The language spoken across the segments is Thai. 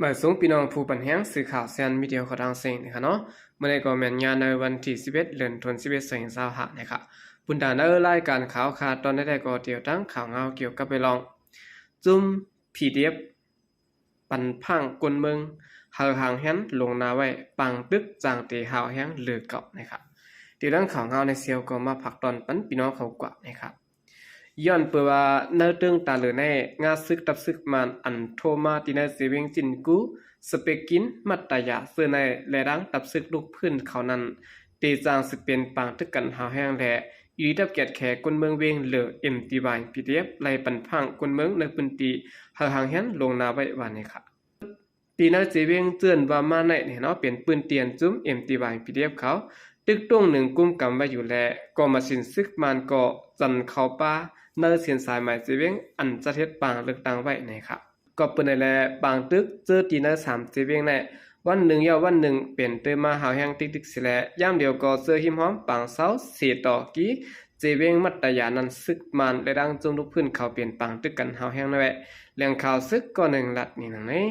หมายสูงพี่น้องผู้ปัญแห้งสื่อข่าวเซียนมีเดียเขาดังเซ็งนะคะเนาะเมื่อในก็แม่นงานในวันที่11เดือนธันวาคม2025นะครับบุญดาในรายการข่าวขาดตอนได้ก็เดียวตั้งข่าวเงาเกี่ยวกับไปลองจุ่ม PDF ปันพังกลเมืองหางแฮนลงนาไว้ปังตึกจางเตหาวแห้งเหลือเก่านะครับเดี๋ยวตั้งข่าวเงาในเซียวก็มาผักตอนปันพี่น้องเขากว่านะครับย้อนเปิดว่าเนื้อเรื่องตาเหลือแน่งาซึกตับซึกมันอันโทมาตินาเซเวงจินกูสเปกินมัตตายาเสื้อในและรังตับซึกลูกพื้นเขานั้นเตจางสิเป็นปางตึกกันหาแห้งแหล่อีดับแกดแขกคนเมืองเวงเหลือเอ็มตีบายพีดีเอฟไล่ปันพังคนเมืองในพื้นที่หางแห้งลงนาไว้วันนี้ค่ะตีนาเซเวงเตือนว่ามาในเนี่ยเนาะเป็นปืนเตียนจุ้มเอ็มตีบายพีดีเอฟเขาตึกตรงหนึ่งกุมกำไว้อยู่แลก็มาสินซึกมันก็จันเขาป้าเนื้อเสียนสายหมายเสเวงอันจะเท็ดปางเลือกตั้งไว้นะครับก็เปิดในแลปางตึกเจอตีเนื้อ3เสเวงในวันหนึ่งยาววันหนึ่งเปลี่ยนเติมมาหาวแห้งติ๊กสิแลย่ำเดียวก็เจอหิมหอมปางเสาเสียต่อกี้เจเวงมัตตยานันซึกมันและดังจงลุกพื้นเขาเปลี่ยนปางตึกกันหาวแห้งนั่นแหละแหล่งข่าวซึกก็หนึ่งหลัดนี่นังนี้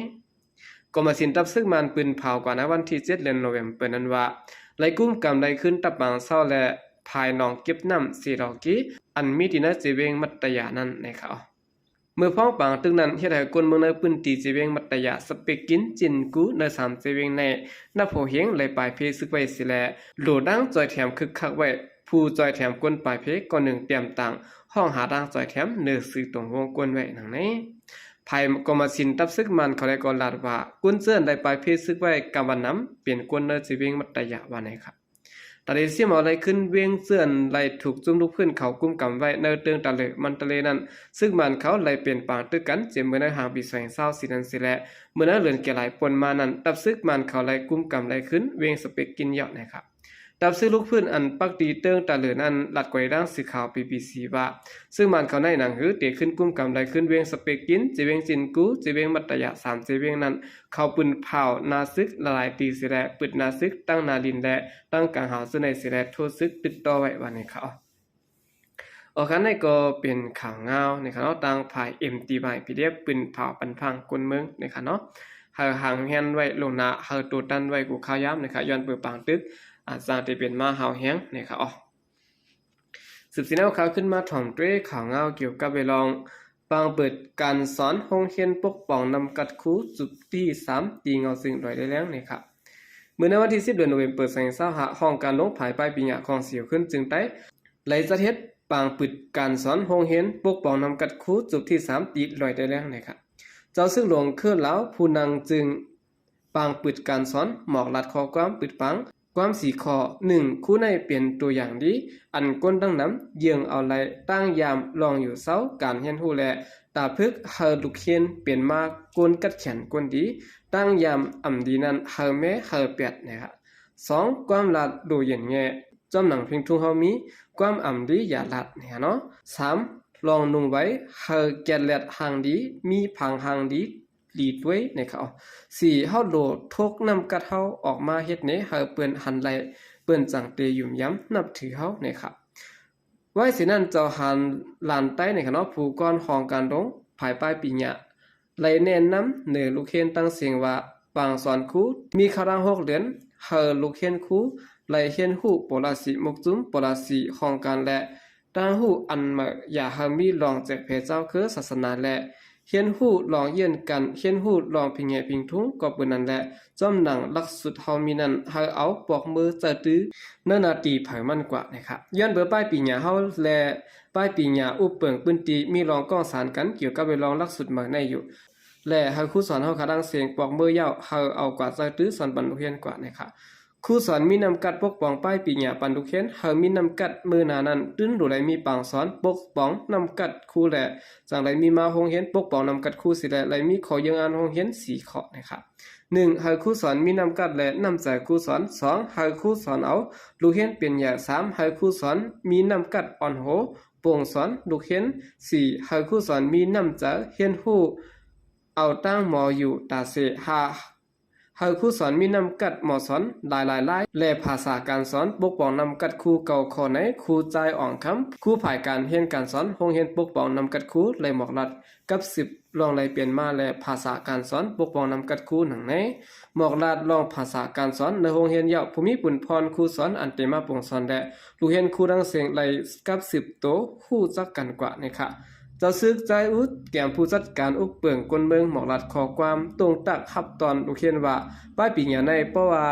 ก็มาสินตับซึกมันปืนเผากว่าในวันที่7เดือนโนเวมเปิดนั้นว่าไล่กุ้มกำไล่ขึ้นตับปางเศร้าและภายนองเก็บน้ำสีดอกกี้อันมีที่น่าเจเวงมัตยานั้นนะครับเมื่อพ้องปางตึกนั้นเฮ็ดให้คนเมืองในพื้นที่เจเวงมัตยาสเปกินจินกูใน3เจเวงในนับโหเฮงไหลปลายเพซึกไว้สิแลโหลดังจอยแถมคึกคักไว้ผู้จอยแถมก้นปลายเพก็หนึ่งเตรียมต่างห้องหาดังจอยแถมเนื้อสื่อตรงวงกลไว้นังนี้ภายก็มาสินตับซึกมันเขาได้ก็ลาดว่ากุนเจิ้นได้ปลายเพซึกไว้กำวันน้ำเปลี่ยนกวนในเจเวงมัตยาว่าไหนครับตาเดเสียมอะไรขึ้นเวียงเสื่อนไหลถูกจุ่มลูกพื้นเขากุ้มกำไว้เนื้อเตืองตะเลมันตะเลนั้นซึ่งมันเขาไหลเปลี่ยนปางตึกกันเจ็บเมื่อในหางปีแสงเศร้าสีนันสิแลเมื่อนั้นเหลือนแก่ไหลปนมานั้นตับซึกมันเขาไหลกุ้มกำไหลขึ้นเวียงสเปกกินเหยาะนะครับตับซึกลูกพื้นอันปักดีเตืองตะเลนั้นหลัดกวยร่างสีขาวปีสีว่าซึ่งมันเขาในหนังหือเตะขึ้นกุ้มกำไหลขึ้นเวียงสเปกกินเจเวียงจินกูเจเวียงมัตตยา3เจเวียงนั้นเขาปืนเผานาซึกละลายตีสิแลปิดนาซึกตั้งนาลินและตั้งกลางหาวซึ่งในสิแลโทษซึกติดต่อไว้วันนี้เขาออกกันในก็เป็นข่าวเงาในขณะตั้งภายเอ็มตีบายพีดีเอฟปืนเผาปันพังกลเมืองในขณะเนาะหางแฮนไว้ลงนาตัวตันไว้กูข้าวย้ำนะครับย้อนเปิดปางตึกอาจจะได้เป็นมาหาวแห้งนะครับสืบสินเอาข่าวขึ้นมาถ่อมด้วยข่าวเงาเกี่ยวกับไปลองปางเปิดการสอนโรงเรียนปกป้องนำกัดคูจุดที่3ตีเงาซึ่งลอยได้แล้วนะครับเมื่อในวันที่10เดือนโนเวมเปิดแสงเศร้าหาห้องการลงผายปลายปีหยาของเสียวขึ้นจึงได้ไหลจะเฮ็ดปางปิดการสอนโรงเรียนปกป้องนำกัดคูจุดที่3ตีลอยได้แล้วนะครับเจ้าซึ่งหลวงเคลื่อนแล้วผู้นางจึงปางปิดการสอนหมอกลัดข้อความปิดปังความสีข้อ1คู่ในเปลี่ยนตัวอย่างดีอันก้นตั้งน้ำเยืองเอาไหลตั้งยามลองอยู่เศร้าการเฮียนหูแลตาพึกเฮอลูกเฮียนเปลี่ยนมาก้นกัดแขนก้นดีตั้งยามอ่ำดีนั้นเฮอแม่เฮอเปียดนะครับ2ความลัดดูเย็นแง่จอมหนังเพียงทุ่งเฮามีความอ่ำดีอย่าลัดเนี่ยเนาะ3ลองนุ่งไว้เฮอแกะแลดหางดีมีพังหางดีลีดไว้นะครับ4เฮาโหลดทกนำกัดเฮาออกมาเฮ็ดนี้เฮาเปิ้นหันไหลเปิ้นจังเตยุ่มย้ำนับถือเฮานะครับไว้สินั้นเจ้าหันลานใต้นะครับเนาะผู้ก่อนของการลงภายปลายปีหยาไหลแนะนำเหนือลูกเฮียนตั้งเสียงว่าปางสอนครูมีคารัง6เดือนเฮาลูกเฮียนครูไหลเฮียนฮู้ปราสิมุกจุ้มปราสิของการและตั้งฮู้อันมาอย่าเฮามีลองแจกเพเจ้าคือศาสนาและเฮียนฮู้ลองเยี่ยนกันเฮียนฮู้ลองพิงแงพิงทุ้งก็เปิ้นนั่นแหละจอมหนังลักสุดเฮามีนั่นเฮาเอาปอกมือจะตื้อเนื้อนาตีไผมันกว่านะครับย้อนเบอร์ป้ายปีหยาเฮาแลป้ายปีหยาอุปเปิงปืนตีมีรองก้องสารกันเกี่ยวกับไปรองลักสุดมาในอยู่และเฮาครูสอนเฮาคาดังเสียงปอกมือยาวเฮาเอากว่าจะตื้อสอนบรรลุเฮียนกว่านะครับครูสอนมีนำกัดปกป้องป้ายปีหยาปันดุเขียนเฮามีนำกัดมือนานั้นตื้นดูไหลมีปางสอนปกป้องนำกัดครูแหละจังไหลมีมาโรงเรียนปกป้องนำกัดครูสิแหละไหลมีขอยังอ่านโรงเรียน4ข้อนะครับ1เฮาครูสอนมีนำกัดและนำใจครูสอน2เฮาครูสอนเอาลูกเรียนเป็นอย่าง3เฮาครูสอนมีนำกัดอ่อนโหโป่งสอนลูกเรียน4เฮาครูสอนมีนำใจเรียนฮู้เอาตั้งหมออยู่ตาเส5เฮาครูสอนมีนำกัดหมอสอนหลายและภาษาการสอนปกป้องนำกัดครูเก่าข้อไหนครูใจอ่อนคำครูฝ่ายการเรียนการสอนโรงเรียนปกป้องนำกัดครูเลยหมอกลัดกับ ลองไล่เปลี่ยนมาและภาษาการสอนปกป้องนำกัดครูหนังในหมอกลาดลองภาษาการสอนในโรงเรียนเยาภูมิปุนพรครูสอนอันเตมาปงสอนและลูกเรียนครูดังเสียงไล่กับ10โตฮู้จักกันกว่านะคะเจ้าซึกใจอุดแก้มผู้จัดการอุกเปิงกลเมืองหมอกลาดขอความตรงตักฮับตอนลูกเรียนว่าป้ายปีญาในเพราะว่า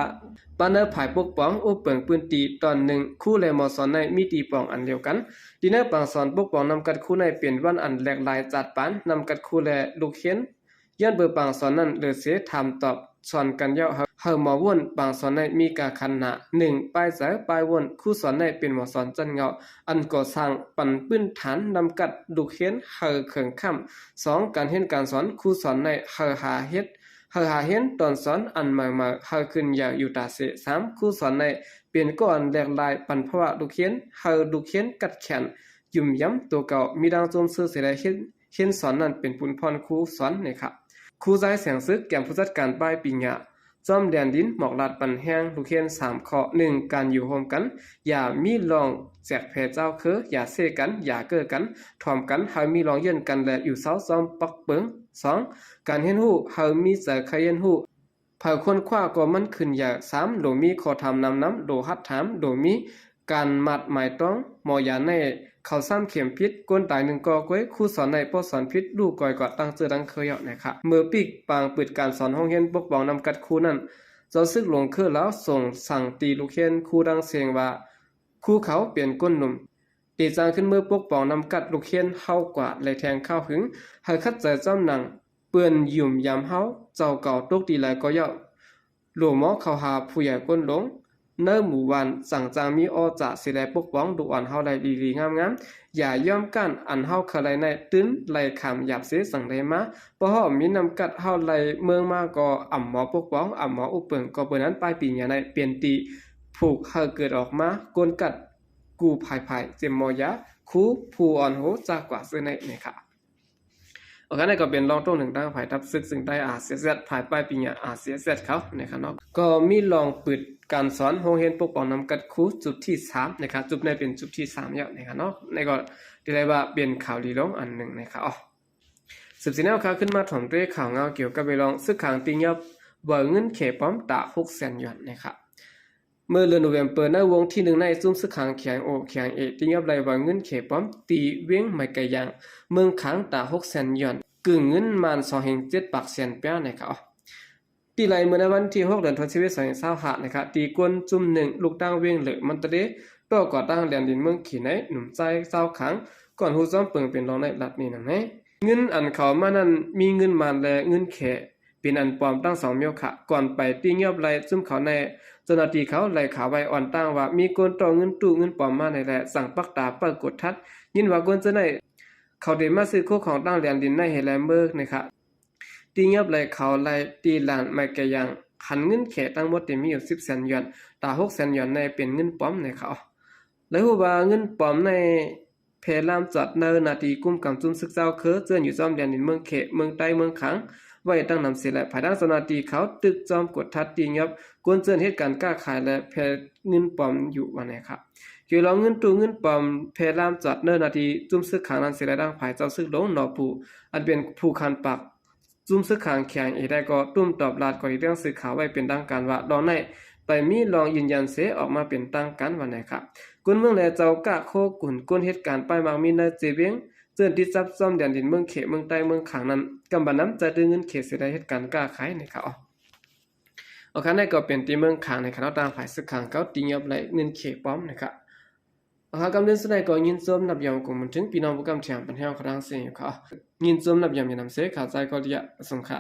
ปานเนอร์ภายปกป้องอุเปิงปืนตีตอนหนึ่งคู่และมอสอนในมีตีปองอันเดียวกันดีเนอร์ปังสอนปกป้องนำกัดคู่ในเปลี่ยนวันอันแหลกหลายจัดปานนำกัดคู่และลูกเขียนย้อนเบอร์ปังสอนนั้นเหลือเสียถามตอบสอนกันเยาะเฮาหมอวนปังสอนในมีกาคันหนะ1ป้ายสายป้ายวนคู่สอนในเป็นหมอสอนจันเงาอันก่อสร้างปันปื้นฐานนำกัดลูกเขียนเฮาเขิงค่ำ2การเห็นการสอนคู่สอนในเฮาหาเฮ็ดเฮาหาเห็นตอนสอนอันมาเฮาขึ้นยาวอยู่ตาเส3คู่สอนในเปลี่ยนก่อนแหลกลายปันเพราะว่าลูกเขียนเฮาลูกเขียนกัดแขนยุ่มย้ำตัวเก่ามีดังจมซื้อเสียได้เห็นสอนนั้นเป็นปุนพรครูสอนนะครับครูใจแสงซึกแก่มผู้จัดการป้ายปิญญาจอมแดนดินหมอกลาดปันแห้งลูกเขียน3ข้อ1การอยู่โฮมกันอย่ามีลองแจกแผ่เจ้าอย่าเซกันอย่าเก้อกันถ่อมกันเฮามีลองเย็นกันและอยู่เซาซ้อมปักเปิง2การเห็นฮู้เฮามีใจใครเห็นฮู้เผาคนคว้าก็มันขึ้นอย่า3โดมีขอทำน้ำโดฮัดถามโดมีการมัดหมายต้องหมอยาในเขาซ้ำเข็มพิษก้นตาย1กอก้วยครูสอนในปอสอนพิษลูกก่อยกอดตั้งเจอดังเคยเอานะครับเมื่อปีกปางปิดการสอนห้องเรียนปกป้องนำกัดครูนั้นเจ้าซึกลงคือแล้วส่งสั่งตีลูกเรียนครูดังเสียงว่าครูเขาเปลี่ยนก้นหนุ่มตีจางขึ้นเมื่อปกป้องนำกัดลูกเรียนเฮากว่าเลยแทงเข้าหึงให้คัดใจจ้ำหนังเปื้อนยุ่มยามเฮาเจ้าเก่าตกตีไหลก็เยาะหลวงหมอเขาหาผู้ใหญ่ก้นหลงเนื้อหมู่วันสั่งจางมีอจะสิแลปกป้องดูอ่อนเฮาได้ดีๆงามๆอย่าย่อมกันอันเฮาเคยในตื้นไหลขามหยาบเสสั่งได้มาเพราะเฮามีนำกัดเฮาไหลเมืองมาก็อ่ำหมอปกป้องอ่ำหมออุเปิงก็เปิ้นนั้นปลายปีญาในเปลี่ยนตีผูกเฮาเกิดออกมากวนกัดกูภายเจมมอยาคูผู้อ่อนโหจากกว่าซื้อในนี่ค่ะโอเคนั่นก็เป็นรองตรงหนึ่งตั้งภายทับซึกซึ่งได้อาเซียเซภายปลายปีญาอาเซียเซเขานะครับเนาะก็มีลองปิดการสอนโรงเรียนปกป้องนำกัดครูจุดที่3นะครับจุดในเป็นจุดที่3แล้วนะครับเนาะในก็ได้เลยว่าเป็นข่าวดีลงอันหนึ่งนะครับอ๋อ14แนวข่าวขึ้นมาถ่อมด้วยข่าวเงาเกี่ยวกับไปลองซึกขังติงยับเบิกเงินเขป้อมตา600,000 หยวนนะครับเมื่อเดือนโนเวมเบอร์ในวงที่1ในซุ้มซึกขังเขียงโอเขียงเอติงยับไหลเบิกเงินเขป้อมตีเว้งไม่ไกลยังเมืองขังตา600,000 หยวนกึ่งเงินมัน2.7 ปากเซียนเปียนะครับตีไหลเมื่อในวันที่6เดือนธันวาคม2025นะครับตีกวนจุ่ม1ลูกตั้งเวียงเหลือมันตะเดต่อก่อตั้งแดนดินเมืองขี่ในหนุ่มใจเจ้าขังก่อนฮู้ซ้อมเปิงเป็นรองในรัฐนี้นั่นแหละเงินอันเขามานั้นมีเงินมาและเงินแขเป็นอันปลอมตั้ง2เมียวค่ะก่อนไปตีเงียบไหลซุ่มเขาในเจ้าหน้าที่เขาไหลข่าวไว้อ่อนตั้งว่ามีคนต่อเงินตู้เงินปลอมมาในแหละสั่งปักตาปรากฏทัดยินว่าคนจะได้เขาได้มาซื้อโคของตั้งแดนดินในเฮแลมเบิร์กนะครับตีเงียบไหลเขาไหลตีหลานไม่แก่ยังหันเงินแขตั้งหมดได้มีอยู่10,000 หยวนตา600,000 หยวนในเป็นเงินปลอมในเขาแล้วฮู้ว่าเงินปลอมในเพลามจัดเนินนาทีกุมกำจุ่มซึกเจ้าเจือนอยู่จอมแดนดินเมืองเขเมืองใต้เมืองขังไว้ตั้งนำเสียและภายดังสนาทีเขาตึกจอมกดทัดตียับกวนเจือนเหตุการณ์กล้าขายและเพเงินปลอมอยู่วันไหนครับเกี่ยวกับเงินตู้เงินปลอมเพลามจัดเนินนาทีจุ่มซึกขังนั้นเสียและดังภายเจ้าซึกหลงหนอผู้อันเป็นผู้คันปากจุ่มซึกขังแข็งเอได้ก็ตุ้มตอบลาดก่อเรื่องสื่อข่าวไว้เป็นดังการว่าดอนในไปมีลองยืนยันเสออกมาเป็นตั้งกันวันไหนครับกุนเมืองแลเจ้ากะโคกุนกุนเหตุการณ์ป้ายมังมีในเจเวียงเจือนที่ซับซ้อมแดนดินเมืองเขเมืองใต้เมืองขังนั้นกำบันน้ำจะดึงเงินเขเสียได้เหตุการณ์กล้าขายนะครับโอเคนั่นก็เป็นที่เมืองขังในคณะต่างฝ่ายซึกขังเขาตียับไหลเงินเขป้อมนะครับกำเนิดสมัยก่อนยินโจมนับยามกลุ่มมันถึงพี่น้องผู้กำเทียมเป็นแถวครั้งเสียงเขายินโจมนับยามยานำเสขาใจก็เดียสงค่ะ